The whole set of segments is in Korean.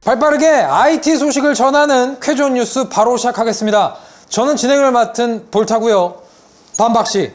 발빠르게 IT 소식을 전하는 쾌존 뉴스 바로 시작하겠습니다. 저는 진행을 맡은 볼타고요. 반박씨,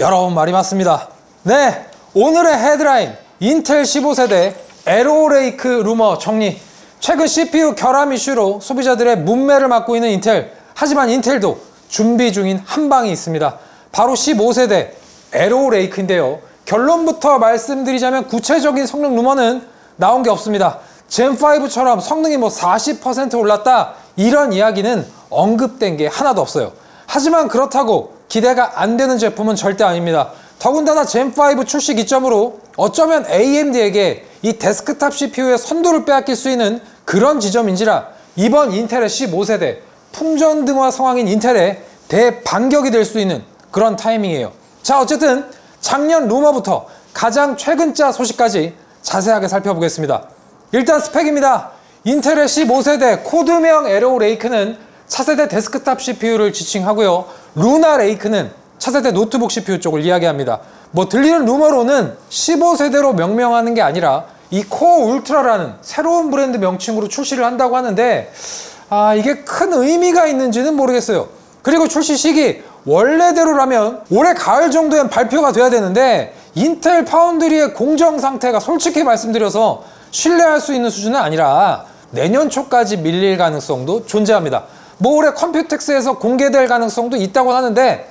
여러분 말이 맞습니다. 네, 오늘의 헤드라인, 인텔 15세대 에로레이크 루머 정리. 최근 CPU 결함 이슈로 소비자들의 문매를 맞고 있는 인텔. 하지만 인텔도 준비 중인 한방이 있습니다. 바로 15세대 에로레이크인데요. 결론부터 말씀드리자면 구체적인 성능 루머는 나온 게 없습니다. 젠5처럼 성능이 40% 올랐다, 이런 이야기는 언급된 게 하나도 없어요. 하지만 그렇다고 기대가 안 되는 제품은 절대 아닙니다. 더군다나 젠5 출시 기점으로 어쩌면 AMD에게 이 데스크탑 CPU의 선두를 빼앗길 수 있는 그런 지점인지라 이번 인텔의 15세대 풍전등화 상황인 인텔의 대반격이 될 수 있는 그런 타이밍이에요. 자, 어쨌든 작년 루머부터 가장 최근자 소식까지 자세하게 살펴보겠습니다. 일단 스펙입니다. 인텔의 15세대 코드명 에로레이크는 차세대 데스크탑 CPU를 지칭하고요. 루나 레이크는 차세대 노트북 CPU 쪽을 이야기합니다. 들리는 루머로는 15세대로 명명하는 게 아니라 이 코어 울트라라는 새로운 브랜드 명칭으로 출시를 한다고 하는데, 이게 큰 의미가 있는지는 모르겠어요. 그리고 출시 시기 원래대로라면 올해 가을 정도엔 발표가 돼야 되는데, 인텔 파운드리의 공정 상태가 솔직히 말씀드려서 신뢰할 수 있는 수준은 아니라 내년 초까지 밀릴 가능성도 존재합니다. 올해 컴퓨텍스에서 공개될 가능성도 있다고 하는데,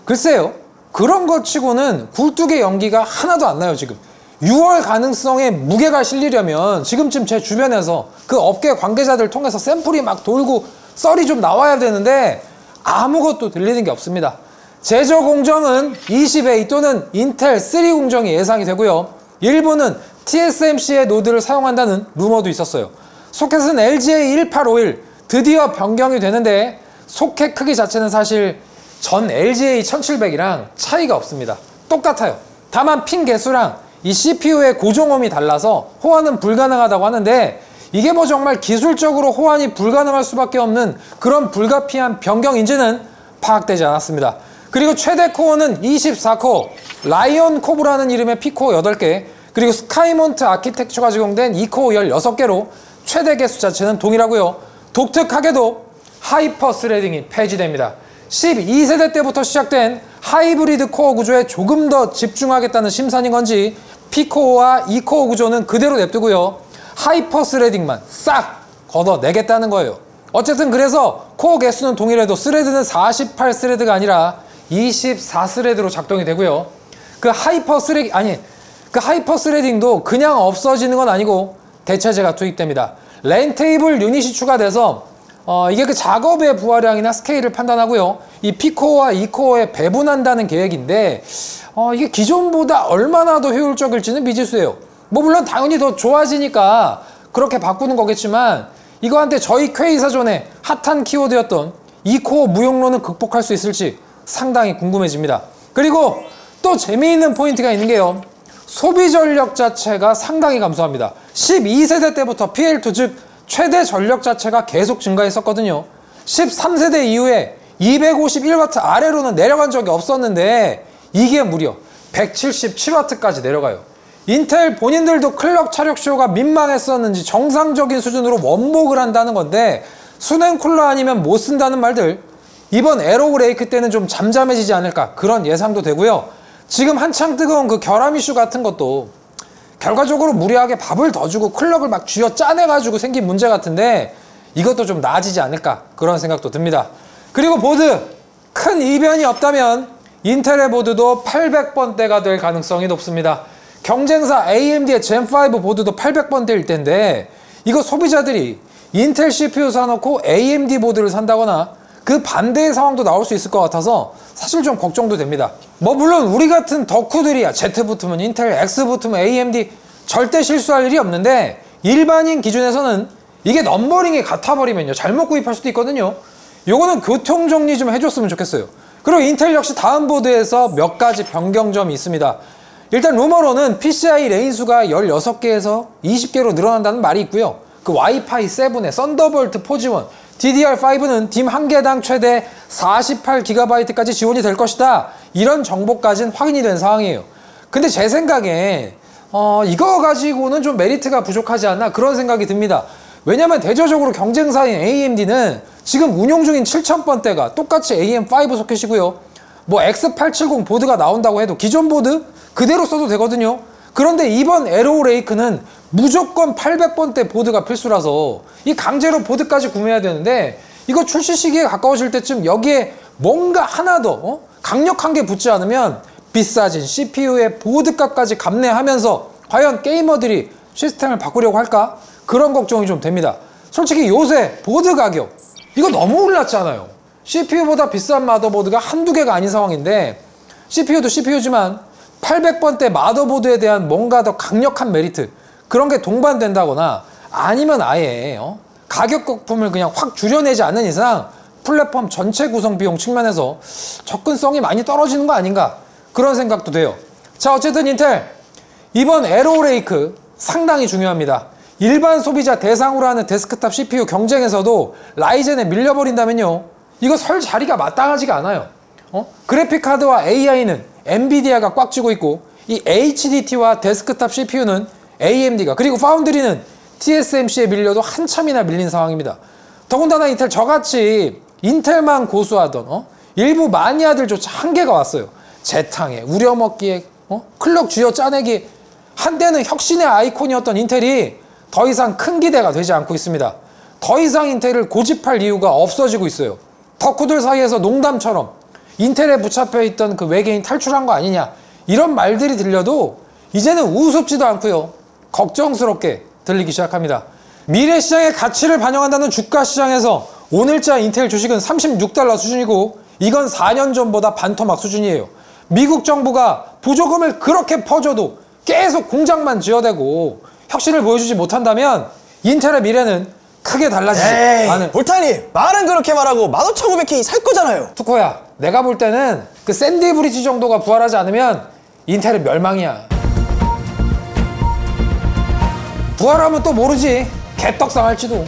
글쎄요, 그런 것 치고는 굴뚝의 연기가 하나도 안 나요. 지금 6월 가능성에 무게가 실리려면 지금쯤 제 주변에서 그 업계 관계자들 통해서 샘플이 막 돌고 썰이 좀 나와야 되는데 아무것도 들리는 게 없습니다. 제조 공정은 20A 또는 인텔 3 공정이 예상이 되고요. 일부는 TSMC의 노드를 사용한다는 루머도 있었어요. 소켓은 LGA1851 드디어 변경이 되는데, 소켓 크기 자체는 사실 전 LGA1700이랑 차이가 없습니다. 똑같아요. 다만 핀 개수랑 이 CPU의 고정홈이 달라서 호환은 불가능하다고 하는데, 이게 정말 기술적으로 호환이 불가능할 수밖에 없는 그런 불가피한 변경인지는 파악되지 않았습니다. 그리고 최대 코어는 24코어 라이온 코브라는 이름의 P코어 8개, 그리고 스카이몬트 아키텍처가 적용된 2코어 16개로 최대 개수 자체는 동일하고요. 독특하게도 하이퍼 스레딩이 폐지됩니다. 12세대 때부터 시작된 하이브리드 코어 구조에 조금 더 집중하겠다는 심산인 건지 P코어와 2코어 구조는 그대로 냅두고요. 하이퍼 스레딩만 싹 걷어내겠다는 거예요. 어쨌든 그래서 코어 개수는 동일해도 스레드는 48스레드가 아니라 24스레드로 작동이 되고요. 그 하이퍼 스레딩도 그냥 없어지는 건 아니고 대체제가 투입됩니다. 랜 테이블 유닛이 추가돼서 이게 그 작업의 부하량이나 스케일을 판단하고요. 이 P코어와 E코어에 배분한다는 계획인데, 이게 기존보다 얼마나 더 효율적일지는 미지수예요. 물론 당연히 더 좋아지니까 그렇게 바꾸는 거겠지만, 이거한테 저희 퀘이사전에 핫한 키워드였던 E코어 무용론은 극복할 수 있을지 상당히 궁금해집니다. 그리고 또 재미있는 포인트가 있는 게요. 소비 전력 자체가 상당히 감소합니다. 12세대 때부터 PL2, 즉 최대 전력 자체가 계속 증가했었거든요. 13세대 이후에 251W 아래로는 내려간 적이 없었는데 이게 무려 177W까지 내려가요. 인텔 본인들도 클럭 차력쇼가 민망했었는지 정상적인 수준으로 원복을 한다는 건데, 수냉 쿨러 아니면 못 쓴다는 말들, 이번 에로레이크 때는 좀 잠잠해지지 않을까, 그런 예상도 되고요. 지금 한창 뜨거운 그 결함 이슈 같은 것도 결과적으로 무리하게 밥을 더 주고 클럭을 막 쥐어 짜내가지고 생긴 문제 같은데, 이것도 좀 나아지지 않을까, 그런 생각도 듭니다. 그리고 보드, 큰 이변이 없다면 인텔의 보드도 800번대가 될 가능성이 높습니다. 경쟁사 AMD의 젠5 보드도 800번대일 텐데, 이거 소비자들이 인텔 CPU 사놓고 AMD 보드를 산다거나 그 반대의 상황도 나올 수 있을 것 같아서 사실 좀 걱정도 됩니다. 물론 우리 같은 덕후들이야 Z 붙으면 인텔, X 붙으면 AMD 절대 실수할 일이 없는데, 일반인 기준에서는 이게 넘버링이 같아버리면요, 잘못 구입할 수도 있거든요. 요거는 교통정리 좀 해줬으면 좋겠어요. 그리고 인텔 역시 다음 보드에서 몇 가지 변경점이 있습니다. 일단 루머로는 PCI 레인 수가 16개에서 20개로 늘어난다는 말이 있고요. 그 와이파이 7에 썬더볼트 4G1, DDR5는 딤 1개당 최대 48GB까지 지원이 될 것이다, 이런 정보까지는 확인이 된 상황이에요. 근데 제 생각에 이거 가지고는 좀 메리트가 부족하지 않나 그런 생각이 듭니다. 왜냐면 대조적으로 경쟁사인 AMD는 지금 운용 중인 7000번대가 똑같이 AM5 소켓이고요. 뭐 X870 보드가 나온다고 해도 기존 보드 그대로 써도 되거든요. 그런데 이번 에로우 레이크는 무조건 800번대 보드가 필수라서 이 강제로 보드까지 구매해야 되는데, 이거 출시 시기에 가까워질 때쯤 여기에 뭔가 하나 더 강력한 게 붙지 않으면 비싸진 CPU의 보드값까지 감내하면서 과연 게이머들이 시스템을 바꾸려고 할까? 그런 걱정이 좀 됩니다. 솔직히 요새 보드 가격 이거 너무 올랐잖아요. CPU보다 비싼 마더보드가 한두 개가 아닌 상황인데, CPU도 CPU지만 800번대 마더보드에 대한 뭔가 더 강력한 메리트 그런 게 동반된다거나, 아니면 아예 가격 거품을 그냥 확 줄여내지 않는 이상 플랫폼 전체 구성 비용 측면에서 접근성이 많이 떨어지는 거 아닌가 그런 생각도 돼요. 자, 어쨌든 인텔 이번 에로우 레이크 상당히 중요합니다. 일반 소비자 대상으로 하는 데스크탑 CPU 경쟁에서도 라이젠에 밀려버린다면요, 이거 설 자리가 마땅하지가 않아요. 그래픽카드와 AI는 엔비디아가 꽉 쥐고 있고, 이 HDT와 데스크탑 CPU는 AMD가, 그리고 파운드리는 TSMC에 밀려도 한참이나 밀린 상황입니다. 더군다나 인텔 저같이 인텔만 고수하던 일부 마니아들조차 한계가 왔어요. 재탕에 우려먹기에 클럭 쥐어 짜내기, 한때는 혁신의 아이콘이었던 인텔이 더 이상 큰 기대가 되지 않고 있습니다. 더 이상 인텔을 고집할 이유가 없어지고 있어요. 덕후들 사이에서 농담처럼 인텔에 붙잡혀 있던 그 외계인 탈출한 거 아니냐 이런 말들이 들려도 이제는 우습지도 않고요, 걱정스럽게 들리기 시작합니다. 미래 시장의 가치를 반영한다는 주가 시장에서 오늘자 인텔 주식은 $36 수준이고, 이건 4년 전보다 반토막 수준이에요. 미국 정부가 보조금을 그렇게 퍼줘도 계속 공장만 지어대고 혁신을 보여주지 못한다면 인텔의 미래는 크게 달라지지 않을. 볼타님, 말은 그렇게 말하고 15,900K 살 거잖아요. 투코야, 내가 볼 때는 그 샌디 브리지 정도가 부활하지 않으면 인텔은 멸망이야. 부활하면 또 모르지, 개떡상할지도.